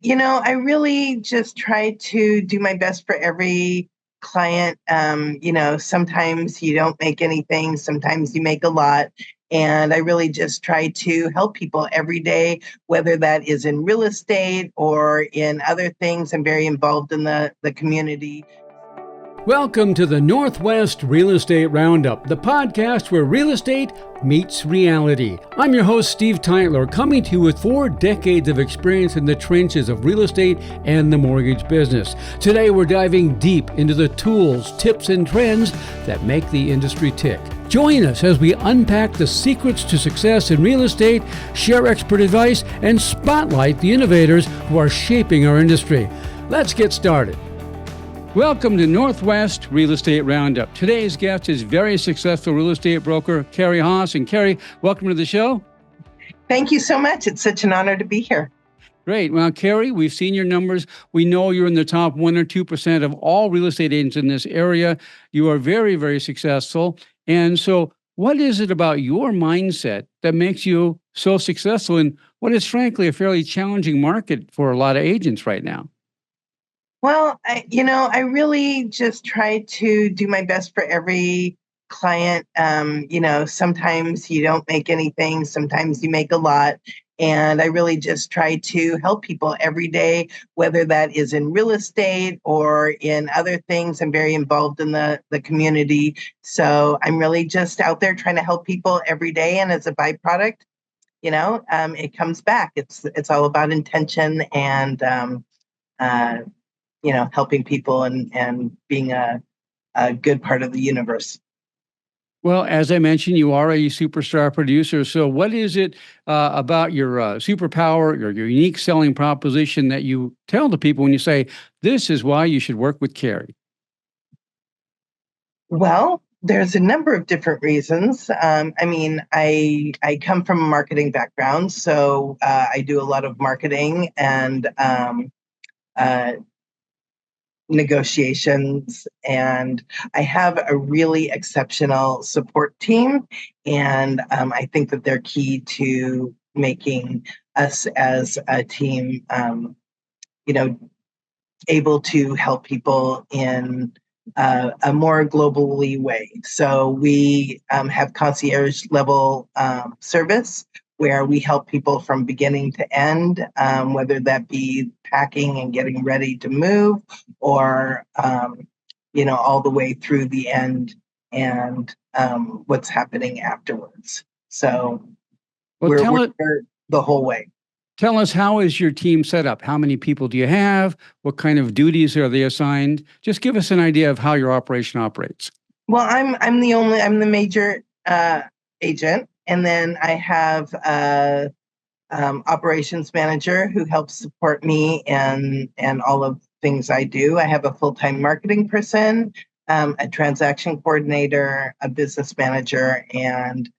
I really just try to do my best for every client. Sometimes you don't make anything, sometimes you make a lot. And I really just try to help people every day, whether that is in real estate or in other things. I'm very involved in the community. Welcome to the Northwest Real Estate Roundup, the podcast where real estate meets reality. I'm your host, Steve Tytler, coming to you with 4 decades of experience in the trenches of real estate and the mortgage business. Today, we're diving deep into the tools, tips, and trends that make the industry tick. Join us as we unpack the secrets to success in real estate, share expert advice, and spotlight the innovators who are shaping our industry. Let's get started. Welcome to Northwest Real Estate Roundup. Today's guest is very successful real estate broker, Kari Haas. And Kari, welcome to the show. Thank you so much. It's such an honor to be here. Great. Well, Kari, we've seen your numbers. We know you're in the top 1 or 2% of all real estate agents in this area. You are very, very successful. And so what is it about your mindset that makes you so successful in what is frankly a fairly challenging market for a lot of agents right now? Well, I really just try to do my best for every client. Sometimes you don't make anything, sometimes you make a lot. And I really just try to help people every day, whether that is in real estate or in other things. I'm very involved in the community. So I'm really just out there trying to help people every day. And as a byproduct, it comes back. It's all about intention and, helping people and being a good part of the universe. Well, as I mentioned, you are a superstar producer. So what is it about your superpower, your unique selling proposition that you tell the people when you say, this is why you should work with Kari? Well, there's a number of different reasons. I come from a marketing background, so I do a lot of marketing and negotiations, and I have a really exceptional support team, and I think that they're key to making us as a team able to help people in a more globally way. So we have concierge level service where we help people from beginning to end, whether that be packing and getting ready to move, or all the way through the end and what's happening afterwards. So we're there the whole way. Tell us, how is your team set up? How many people do you have? What kind of duties are they assigned? Just give us an idea of how your operation operates. Well, I'm the major agent. And then I have a operations manager who helps support me and all of the things I do. I have a full-time marketing person, a transaction coordinator, a business manager, and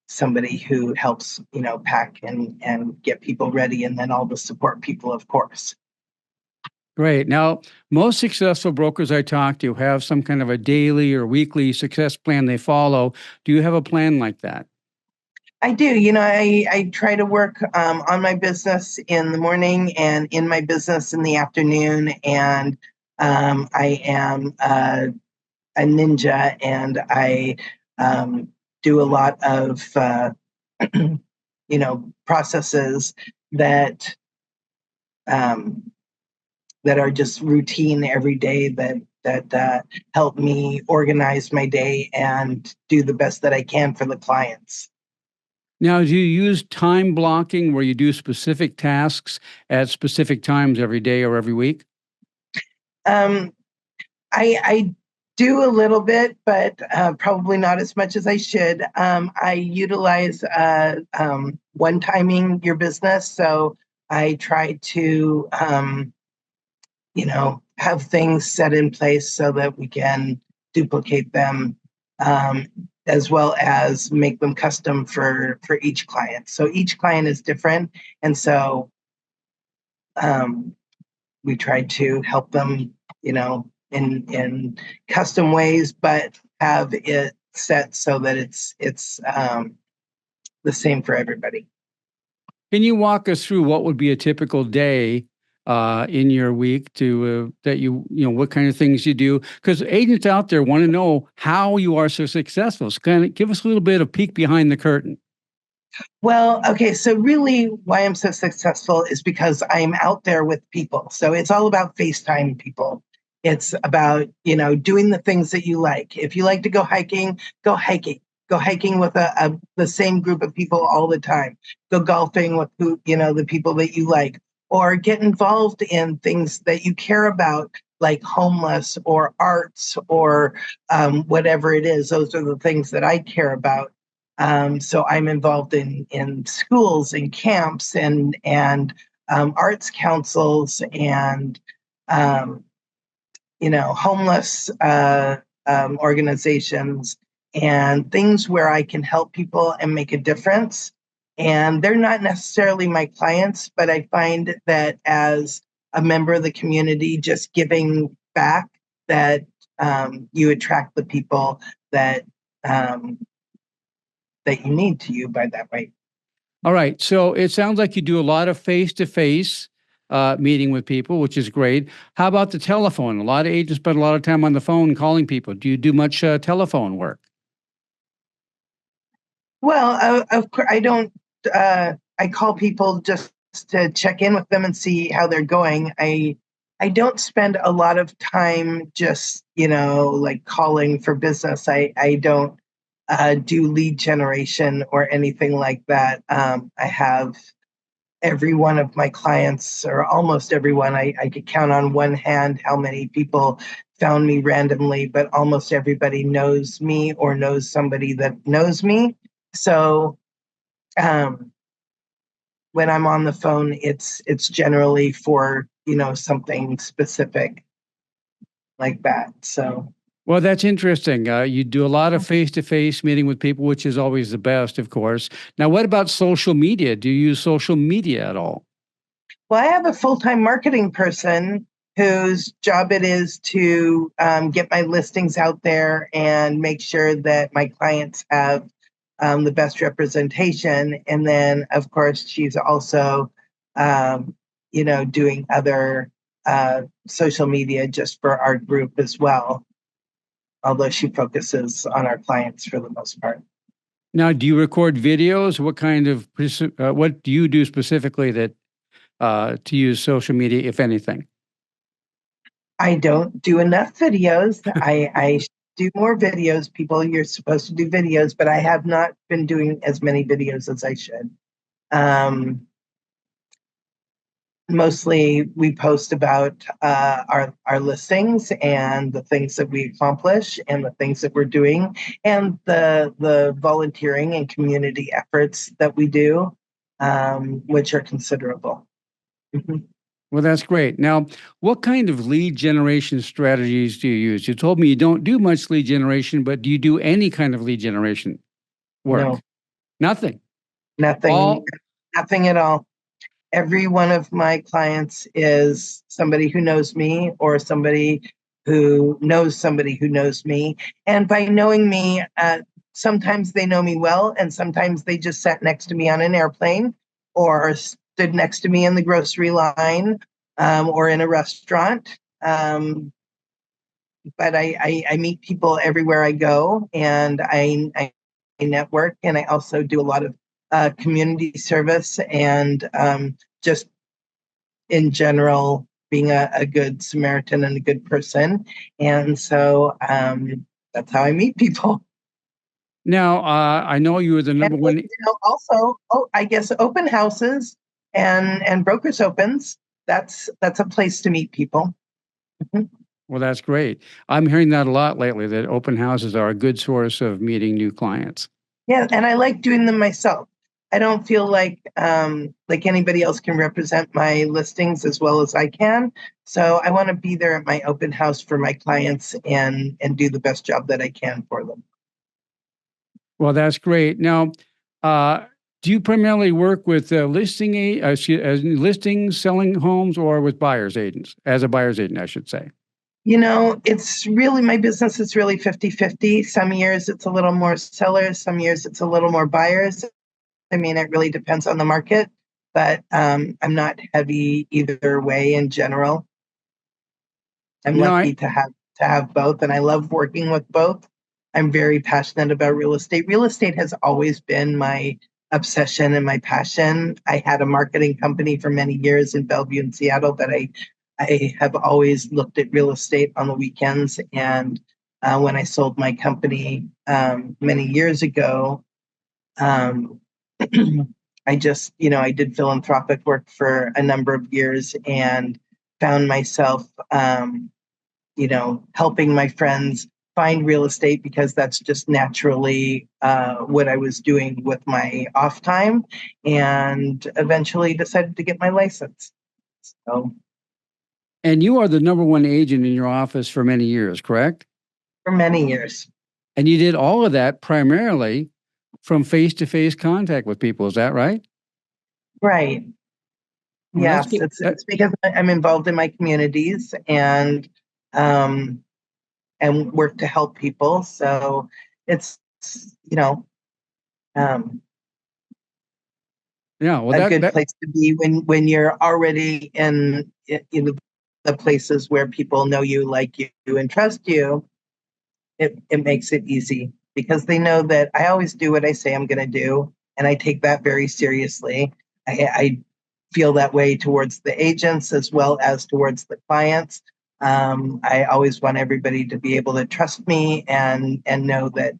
somebody who helps, pack and get people ready, and then all the support people, of course. Great. Now, most successful brokers I talk to have some kind of a daily or weekly success plan they follow. Do you have a plan like that? I do. I try to work on my business in the morning and in my business in the afternoon. And I am a ninja, and I do a lot of, processes that are just routine every day that help me organize my day and do the best that I can for the clients. Now, do you use time blocking where you do specific tasks at specific times every day or every week? I do a little bit, but probably not as much as I should. I utilize one-timing your business. So I try to have things set in place so that we can duplicate them, as well as make them custom for each client. So each client is different. And so we try to help them, in custom ways, but have it set so that it's the same for everybody. Can you walk us through what would be a typical day in your week to that what kind of things you do? Because agents out there want to know how you are so successful. So kind of give us a little bit of peek behind the curtain. Well, okay, so really why I'm so successful is because I'm out there with people. So it's all about FaceTime people. It's about, doing the things that you like. If you like to go hiking, go hiking. Go hiking with the same group of people all the time. Go golfing with the people that you like, or get involved in things that you care about, like homeless or arts or whatever it is. Those are the things that I care about. So I'm involved in schools and camps and arts councils and um, homeless organizations and things where I can help people and make a difference. And they're not necessarily my clients, but I find that as a member of the community, just giving back, that you attract the people that um, that you need to you by that way. All right. So it sounds like you do a lot of face-to-face meeting with people, which is great. How about the telephone? A lot of agents spend a lot of time on the phone calling people. Do you do much telephone work? Well, of course, I don't. I call people just to check in with them and see how they're going. I don't spend a lot of time just like calling for business. I don't do lead generation or anything like that. I have every one of my clients, or almost everyone, I could count on one hand how many people found me randomly, but almost everybody knows me or knows somebody that knows me. So um, when I'm on the phone, it's generally for something specific like that. So. Well, that's interesting. You do a lot of face-to-face meeting with people, which is always the best, of course. Now, what about social media? Do you use social media at all? Well, I have a full-time marketing person whose job it is to get my listings out there and make sure that my clients have the best representation. And then, of course, she's also, doing other social media just for our group as well, although she focuses on our clients for the most part. Now, do you record videos? What do you do specifically that to use social media, if anything? I don't do enough videos. I do more videos. People, you're supposed to do videos, but I have not been doing as many videos as I should. Mostly we post about our listings and the things that we accomplish and the things that we're doing and the volunteering and community efforts that we do, which are considerable. Mhm. Well, that's great. Now, what kind of lead generation strategies do you use? You told me you don't do much lead generation, but do you do any kind of lead generation work? No, Nothing. nothing, All nothing at all. Every one of my clients is somebody who knows me or somebody who knows somebody who knows me. And by knowing me, sometimes they know me well, and sometimes they just sat next to me on an airplane or stood next to me in the grocery line or in a restaurant. But I meet people everywhere I go, and I network, and I also do a lot of community service and just in general being a good Samaritan and a good person. And so that's how I meet people. now, I know you were the And number one. also, I guess open houses and brokers opens. That's a place to meet people. Mhm. Well, that's great. I'm hearing that a lot lately, that open houses are a good source of meeting new clients. Yeah, and I like doing them myself. I don't feel like anybody else can represent my listings as well as I can. So I want to be there at my open house for my clients and do the best job that I can for them. Well, that's great. Now, uh, do you primarily work with listings, selling homes, or with buyers agents, as a buyer's agent, I should say? It's really, my business is really 50-50. Some years it's a little more sellers, some years it's a little more buyers. I mean, it really depends on the market. but I'm not heavy either way in general. I'm You know, lucky to have both, and I love working with both. I'm very passionate about real estate. Real estate has always been my obsession and my passion. I had a marketing company for many years in Bellevue and Seattle, but I have always looked at real estate on the weekends. And when I sold my company many years ago, um, I just, I did philanthropic work for a number of years and found myself, helping my friends find real estate because that's just naturally what I was doing with my off time, and eventually decided to get my license. So and you are the number one agent in your office for many years, correct? for many years. And you did all of that primarily from face-to-face contact with people. Is that right? Right. Well, that's Yes, good. it's because I'm involved in my communities um, and work to help people. So it's um, Yeah. Well, a that good that place to be when you're already in the places where people know you, like you, and trust you. It makes it easy because they know that I always do what I say I'm going to do, and I take that very seriously. I feel that way towards the agents as well as towards the clients. I always want everybody to be able to trust me and know that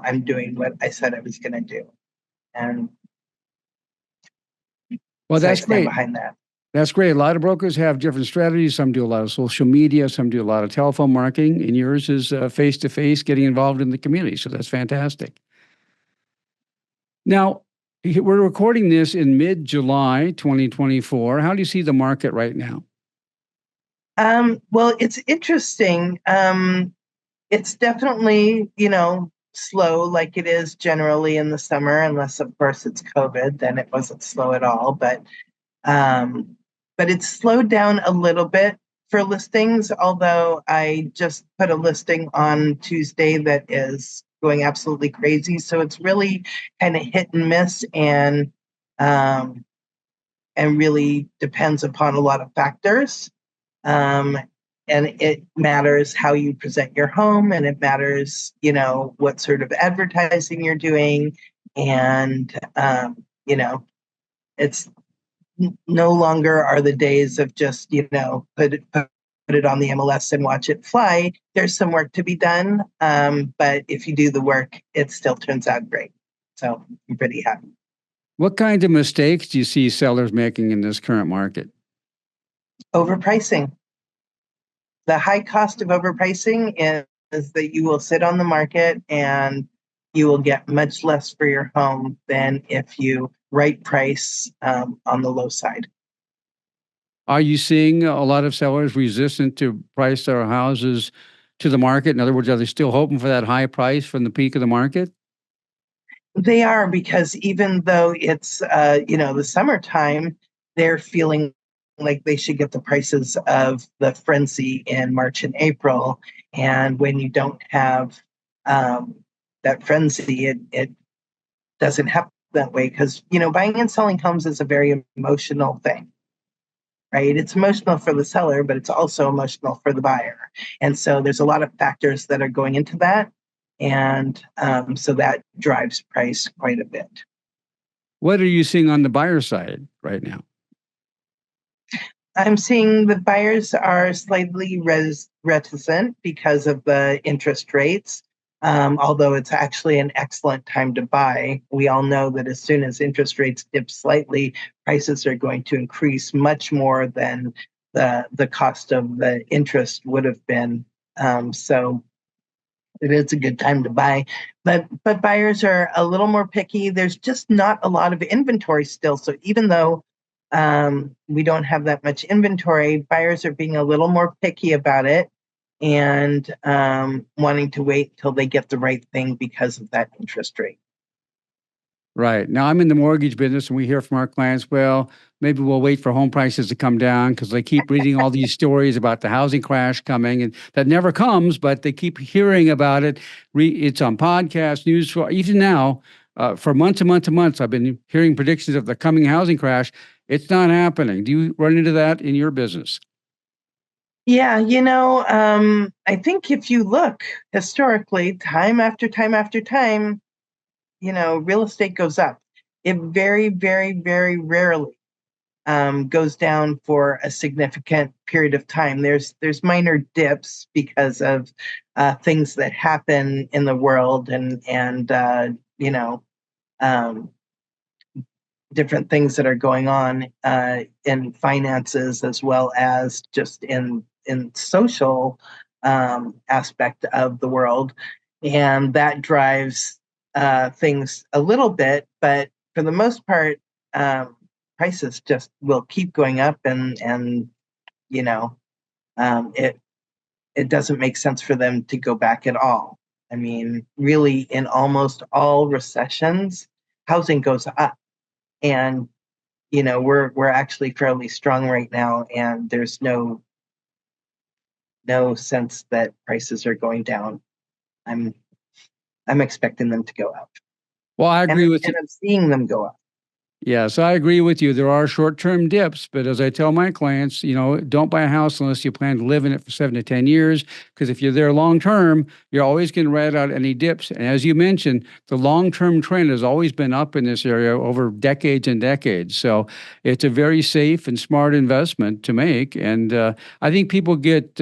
I'm doing what I said I was going to do, and well, so I that's stand great. behind that. That's great. A lot of brokers have different strategies. Some do a lot of social media, some do a lot of telephone marketing, and yours is face to face, getting involved in the community. So that's fantastic. Now, we're recording this in mid July 2024. How do you see the market right now? Well, it's interesting. It's definitely, slow like it is generally in the summer, unless of course it's COVID, then it wasn't slow at all. Um, but it's slowed down a little bit for listings, although I just put a listing on Tuesday that is going absolutely crazy. So it's really kind of hit and miss, um, and really depends upon a lot of factors. Um, and it matters how you present your home, and it matters, what sort of advertising you're doing. And, it's no longer are the days of just, put it on the MLS and watch it fly. There's some work to be done. But if you do the work, it still turns out great. So I'm pretty happy. What kinds of mistakes do you see sellers making in this current market? Overpricing. The high cost of overpricing is that you will sit on the market and you will get much less for your home than if you right price on the low side. Are you seeing a lot of sellers resistant to price their houses to the market? In other words, are they still hoping for that high price from the peak of the market? They are, because even though it's the summertime, they're feeling like they should get the prices of the frenzy in March and April. And when you don't have that frenzy, it doesn't happen that way, because buying and selling homes is a very emotional thing, right? It's emotional for the seller, but it's also emotional for the buyer. And so there's a lot of factors that are going into that. And so that drives price quite a bit. What are you seeing on the buyer side right now? I'm seeing the buyers are slightly reticent because of the interest rates, although it's actually an excellent time to buy. We all know that as soon as interest rates dip slightly, prices are going to increase much more than the cost of the interest would have been. So it is a good time to buy, but buyers are a little more picky. There's just not a lot of inventory still. So even though we don't have that much inventory, buyers are being a little more picky about it, and wanting to wait till they get the right thing because of that interest rate. Right. Now, I'm in the mortgage business, and we hear from our clients, well, maybe we'll wait for home prices to come down because they keep reading all these stories about the housing crash coming, and that never comes, but they keep hearing about it. It's on podcasts, news, even now. For months and months and months, I've been hearing predictions of the coming housing crash. It's not happening. Do you run into that in your business? Yeah, I think if you look historically, time after time after time, real estate goes up. It very, very, very rarely goes down for a significant period of time. There's minor dips because of things that happen in the world and um, different things that are going on in finances as well as just in social aspect of the world, and that drives things a little bit. But for the most part, prices just will keep going up, and you know it doesn't make sense for them to go back at all. I mean, really, in almost all recessions, housing goes up, and we're actually fairly strong right now, and there's no sense that prices are going down. I'm I'm expecting them to go up, Well, I and agree with you. I'm seeing them go up. Yes, I agree with you. There are short-term dips, but as I tell my clients, don't buy a house unless you plan to live in it for 7 to 10 years. Because if you're there long-term, you're always going to ride out any dips. And as you mentioned, the long-term trend has always been up in this area over decades and decades. So it's a very safe and smart investment to make. And I think people get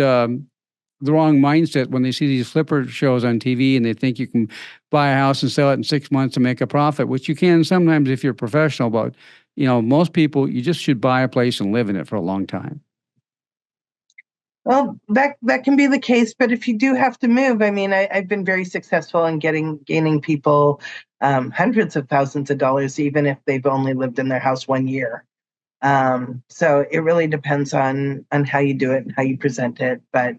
the wrong mindset when they see these flipper shows on TV and they think you can buy a house and sell it in 6 months and make a profit, which you can sometimes if you're professional. But, most people, you just should buy a place and live in it for a long time. Well, that can be the case, but if you do have to move, I mean, I've been very successful in gaining people hundreds of thousands of dollars, even if they've only lived in their house 1 year. So it really depends on how you do it and how you present it, but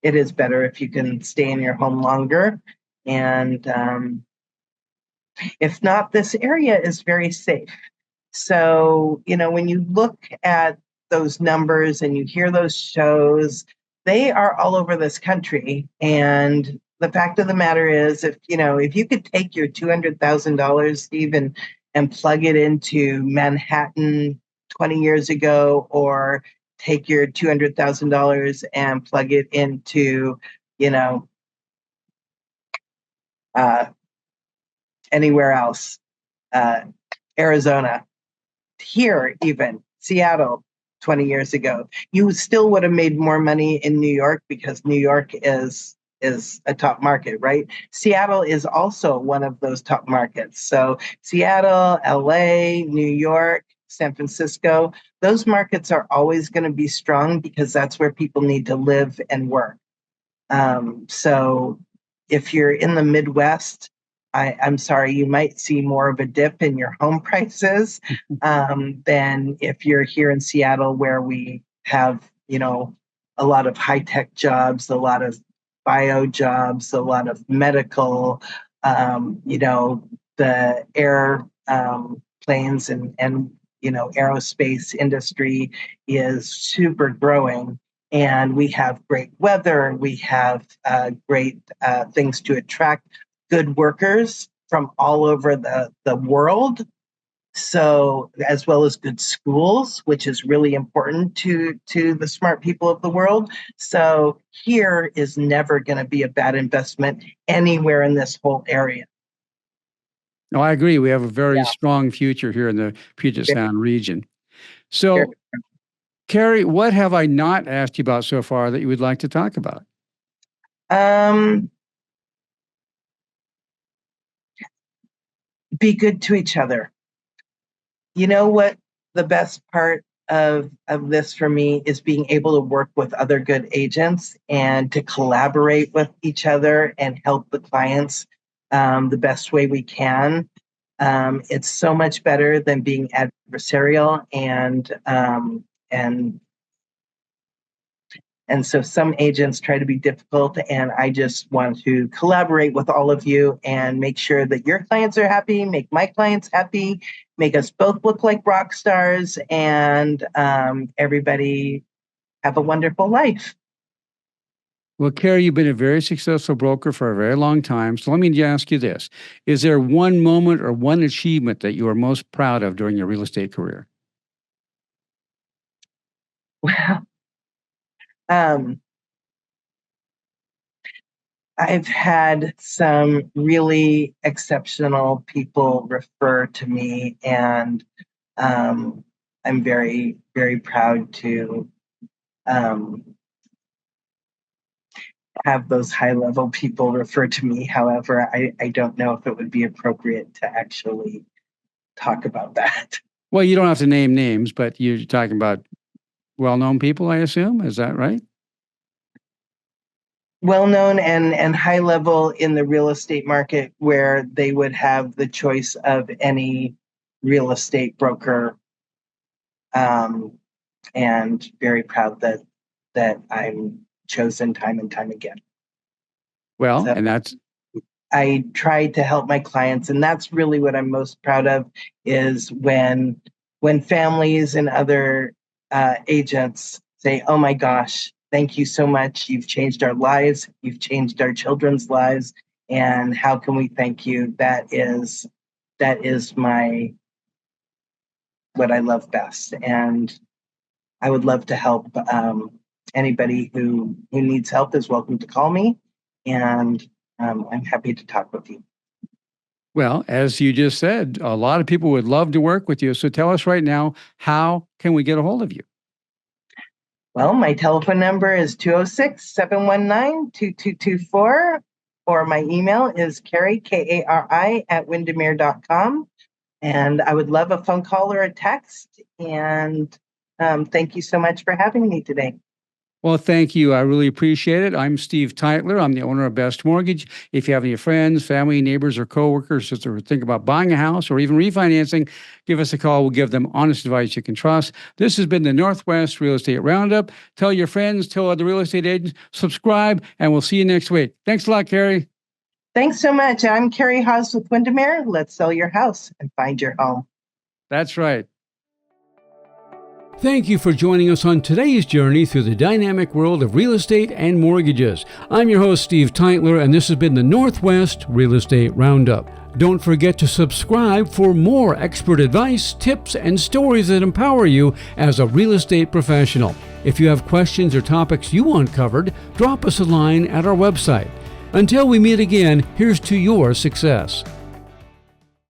it is better if you can stay in your home longer. And if not, this area is very safe. So, when you look at those numbers and you hear those shows, they are all over this country. And the fact of the matter is, if you could take your $200,000, Steve, and plug it into Manhattan 20 years ago, or take your $200,000 and plug it into, uh, anywhere else, uh, Arizona, here, even Seattle 20 years ago, you still would have made more money in New York because New York is a top market, right? Seattle is also one of those top markets. So Seattle, LA, New York, San Francisco, those markets are always going to be strong because that's where people need to live and work. So if you're in the Midwest, I'm sorry, you might see more of a dip in your home prices than if you're here in Seattle, where we have, a lot of high-tech jobs, a lot of bio jobs, a lot of medical, the air planes and aerospace industry is super growing. And we have great weather, we have great things to attract good workers from all over the world. So, as well as good schools, which is really important to the smart people of the world. So here is never going to be a bad investment anywhere in this whole area. No, I agree. We have a very strong future here in the Puget Sound region. So, Kari, what have I not asked you about so far that you would like to talk about? Be good to each other. You know what the best part of this for me is being able to work with other good agents and to collaborate with each other and help the clients the best way we can. It's so much better than being adversarial and so some agents try to be difficult, and I just want to collaborate with all of you and make sure that your clients are happy, make my clients happy, make us both look like rock stars, and everybody have a wonderful life. Well, Kari, you've been a very successful broker for a very long time. So let me ask you this. Is there one moment or one achievement that you are most proud of during your real estate career? Well, I've had some really exceptional people refer to me, and I'm very, very proud to have those high-level people refer to me. However, I don't know if it would be appropriate to actually talk about that. Well, you don't have to name names, but you're talking about well-known people, I assume. Is that right? Well-known and high level in the real estate market, where they would have the choice of any real estate broker, and very proud that I'm chosen time and time again. Well, So and that's I try to help my clients, and that's really what I'm most proud of, is when families and other agents say, "Oh my gosh, thank you so much. You've changed our lives. You've changed our children's lives. And how can we thank you?" That is my what I love best, and I would love to help. Anybody who needs help is welcome to call me, and I'm happy to talk with you. well, as you just said, a lot of people would love to work with you. So tell us right now, how can we get a hold of you? Well, my telephone number is 206-719-2224, or my email is Kari, Kari, at windermere.com. And I would love a phone call or a text. And thank you so much for having me today. Well, thank you. I really appreciate it. I'm Steve Tytler. I'm the owner of Best Mortgage. If you have any friends, family, neighbors, or coworkers that are thinking about buying a house or even refinancing, give us a call. We'll give them honest advice you can trust. This has been the Northwest Real Estate Roundup. Tell your friends, tell other real estate agents, subscribe, and we'll see you next week. Thanks a lot, Kari. Thanks so much. I'm Kari Haas with Windermere. Let's sell your house and find your home. That's right. Thank you for joining us on today's journey through the dynamic world of real estate and mortgages. I'm your host, Steve Tytler, and this has been the Northwest Real Estate Roundup. Don't forget to subscribe for more expert advice, tips, and stories that empower you as a real estate professional. If you have questions or topics you want covered, drop us a line at our website. Until we meet again, here's to your success.